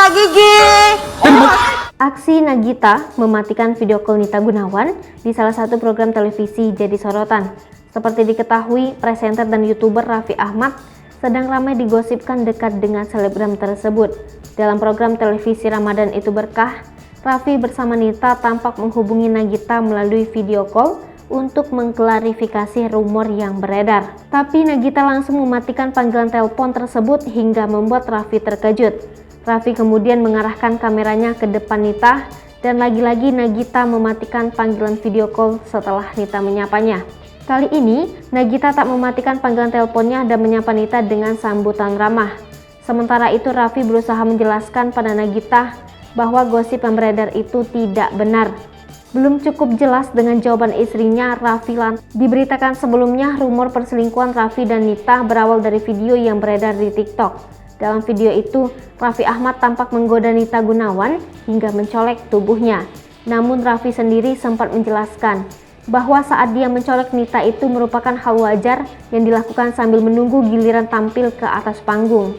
Kak Gigi. Aksi Nagita mematikan video call Nita Gunawan di salah satu program televisi jadi sorotan. Seperti diketahui, presenter dan YouTuber Raffi Ahmad sedang ramai digosipkan dekat dengan selebgram tersebut. Dalam program televisi Ramadan Itu Berkah, Raffi bersama Nita tampak menghubungi Nagita melalui video call untuk mengklarifikasi rumor yang beredar. Tapi Nagita langsung mematikan panggilan telepon tersebut hingga membuat Raffi terkejut. Raffi kemudian mengarahkan kameranya ke depan Nita dan lagi-lagi Nagita mematikan panggilan video call setelah Nita menyapanya. Kali ini, Nagita tak mematikan panggilan teleponnya dan menyapa Nita dengan sambutan ramah. Sementara itu, Raffi berusaha menjelaskan pada Nagita bahwa gosip yang beredar itu tidak benar. Belum cukup jelas dengan jawaban istrinya, Raffi diberitakan sebelumnya rumor perselingkuhan Raffi dan Nita berawal dari video yang beredar di TikTok. Dalam video itu, Raffi Ahmad tampak menggoda Nita Gunawan hingga mencolek tubuhnya. Namun Raffi sendiri sempat menjelaskan bahwa saat dia mencolek Nita itu merupakan hal wajar yang dilakukan sambil menunggu giliran tampil ke atas panggung.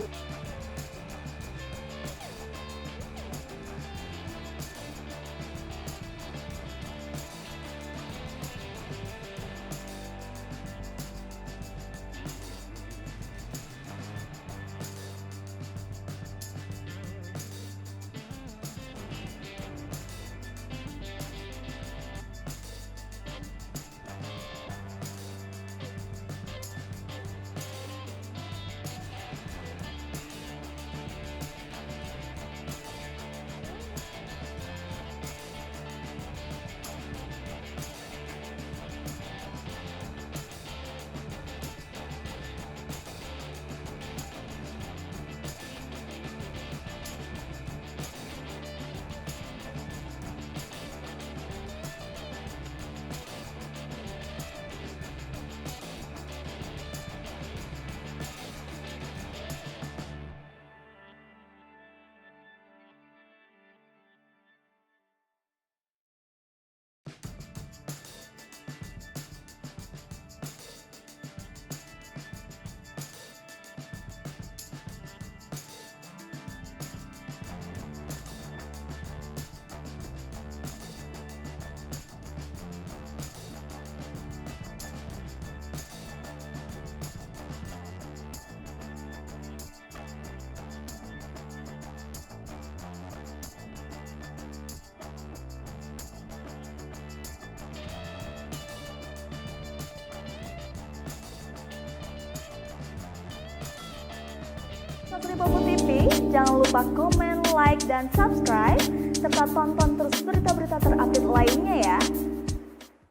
Satria Popo TV, jangan lupa komen, like, dan subscribe, serta tonton terus berita-berita terupdate lainnya ya.